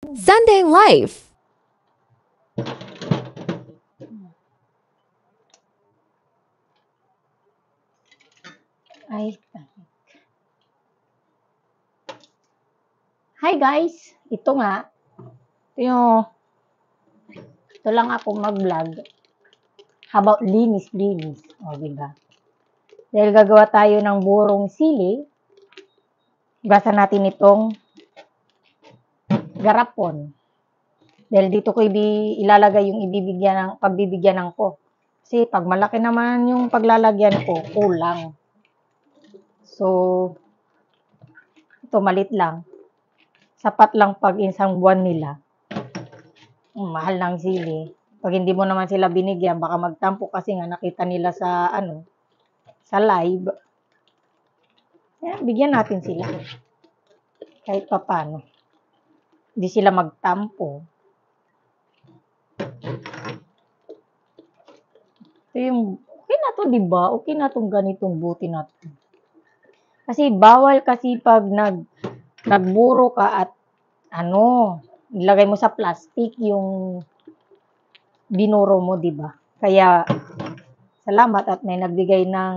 Sunday Life. Ay, hi guys! Ito ito lang ako mag-vlog about linis-linis. O, diba? Dahil gagawa tayo ng burong sili, gasa natin itong garapon. Dahil dito ko ilalagay yung pagbibigyan ko. Kasi pag malaki naman yung paglalagyan ko, kulang. So, ito malit lang. Sapat lang pag isang buwan nila. Mahal ng sili. Pag hindi mo naman sila binigyan, baka magtampo kasi nga nakita nila sa live. Kaya bigyan natin sila. Kahit papano. Hindi sila magtampo. Ito okay na to, diba? Okay na tong ganitong buti na to. Kasi bawal kasi pag nagburo ka at ilagay mo sa plastic yung binuro mo, diba? Kaya, salamat at may nagbigay ng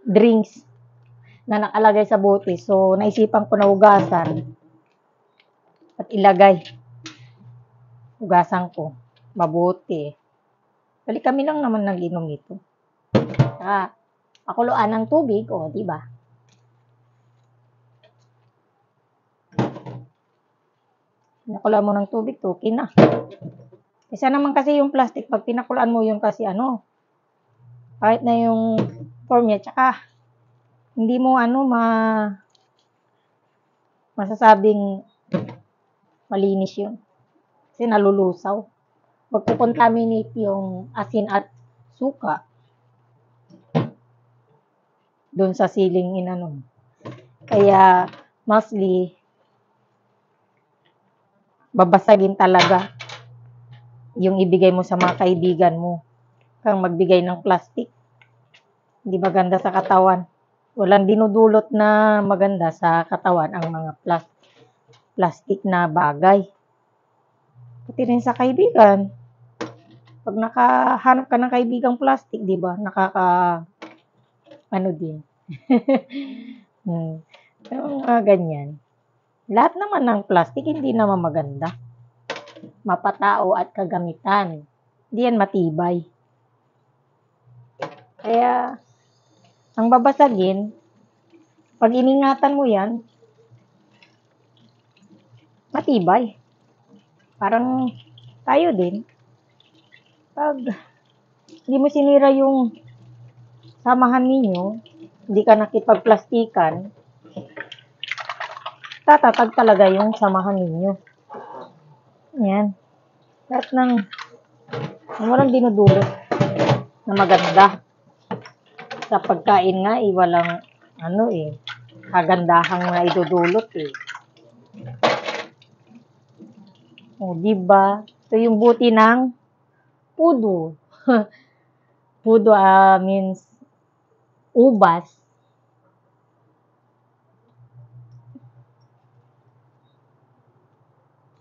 drinks na nakalagay sa bote. So, naisipan ko na hugasan at ilagay. Hugasan ko. Mabuti. Dali kami lang naman nag-inom ito. Pakuluan ng tubig, di ba? Pinakulaan mo ng tubig, okay na. Isa naman kasi yung plastic, pag pinakulaan mo yun kasi kahit na yung form niya, tsaka hindi mo masasabing malinis yun. Kasi nalulusaw. Magkukontaminate yung asin at suka doon sa siling Kaya, mostly, babasagin talaga yung ibigay mo sa mga kaibigan mo. Kang magbigay ng plastic. Hindi maganda sa katawan. Walang dinudulot na maganda sa katawan ang mga plastic na bagay. Pati rin sa kaibigan. Pag nakahanap ka ng kaibigang plastic, di ba? Din. Pero ganyan. Lahat naman ng plastic, hindi naman maganda. Mapatao at kagamitan. Hindi yan matibay. Kaya, ang babasagin, pag iningatan mo yan, matibay. Parang tayo din. Pag hindi mo sinira yung samahan ninyo, hindi ka nakipagplastikan, tatatag talaga yung samahan ninyo. Yan. Lahat ng walang dinudulot na maganda. Sa pagkain nga, walang kagandahang na idudulot O, diba? Ito yung buti ng pudo. Pudo means ubas.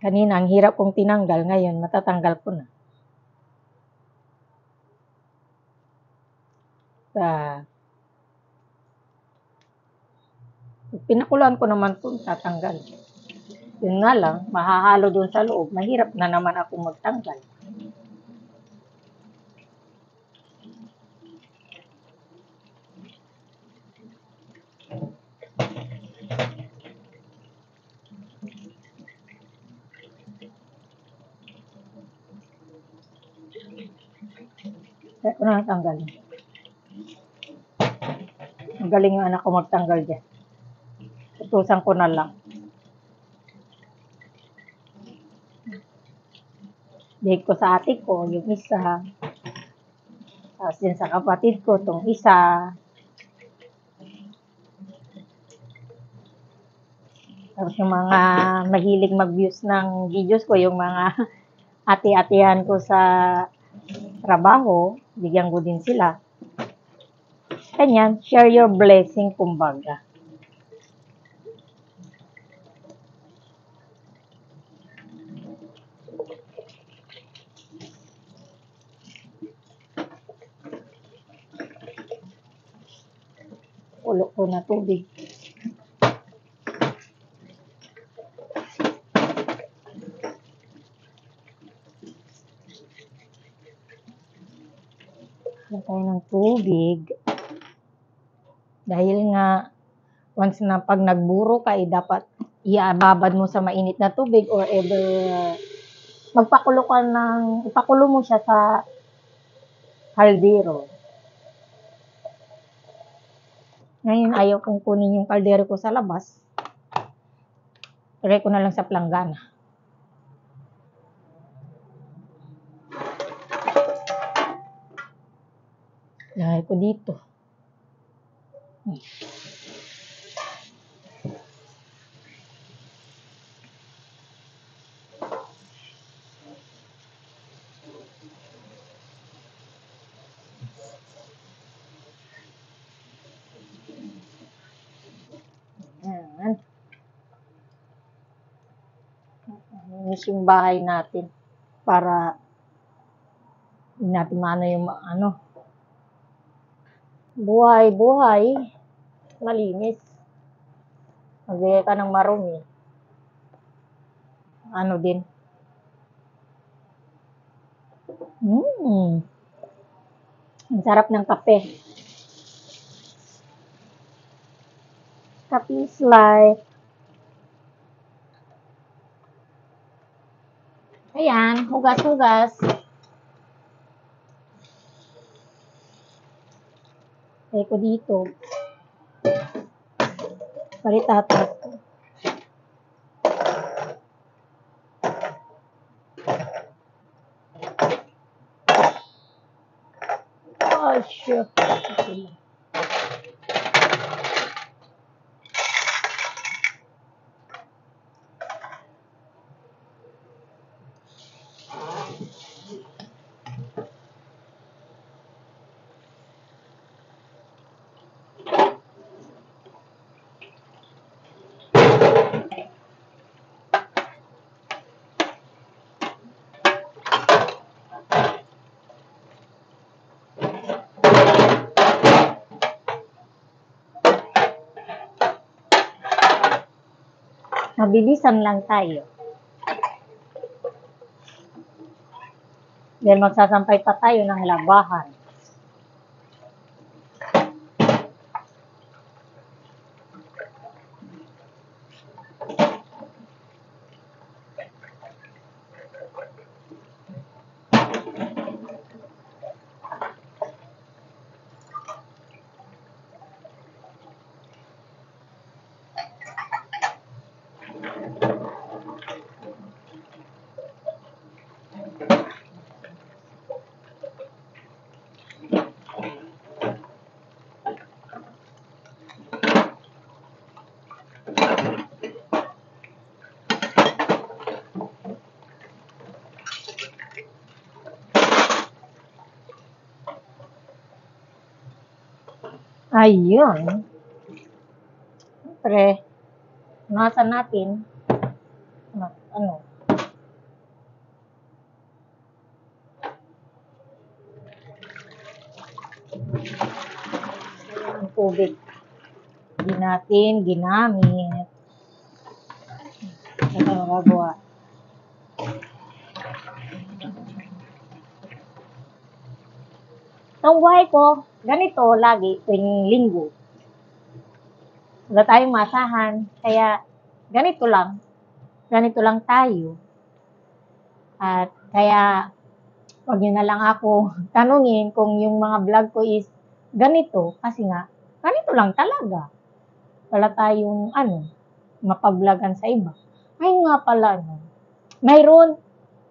Kanina, ang hirap kong tinanggal. Ngayon, matatanggal ko na. Pinakulaan ko naman ito, tatanggal. Yun nga lang, mahahalo doon sa loob. Mahirap na naman ako magtanggal. Kaya ko na natanggal. Magaling yung anak ko magtanggal dyan. Utusan ko na lang. Bigay ko sa ate ko, yung isa. Tapos din sa kapatid ko, itong isa. Tapos yung mga mahilig mag-views ng videos ko, yung mga ate-atehan ko sa trabaho, bigyan ko din sila. Ganyan, share your blessing, kumbaga. pinapakulo ko na tubig. Lagyan tayo ng tubig. Dahil nga, once na pag nagburo ka, dapat iababad mo sa mainit na tubig or ever ipakulo mo siya sa kaldero. Ngayon, ayaw kong kunin yung kaldero ko sa labas. Try ko na lang sa planggana. Lagay ko dito. Ayan. Miss yung bahay natin para hindi natin maano yung buhay, malinis. Magbigay ka ng marumi. Ano din. Ang sarap ng kape. Kape is life. Ayan, hugas-hugas. Lagay ko dito. Paritatas. Oh, shoot. Okay. Mabilisan lang tayo. Dahil magsasampay pa tayo ng labahan. Ayun. Siyempre, nasa natin, ang tubig. Hindi natin ginamit. Ito ang gagawa. Ang buhay ko, ganito lagi tuwing linggo. Wala tayong masahan, kaya ganito lang. Ganito lang tayo. At kaya, wag nyo na lang ako tanungin kung yung mga vlog ko is ganito. Kasi nga, ganito lang talaga. Wala tayong mapavlogan sa iba. Ay nga pala, mayroon.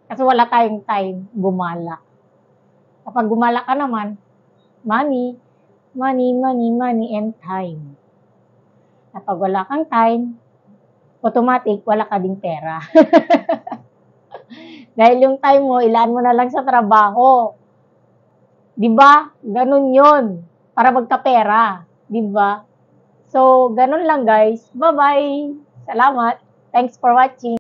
Kasi wala tayong time gumala. Kapag gumala ka naman, money, and time. Kapag wala kang time, automatic, wala ka ding pera. Dahil yung time mo, ilaan mo na lang sa trabaho. Diba? Ganun yun. Para magkapera. Diba? So, ganun lang guys. Bye-bye. Salamat. Thanks for watching.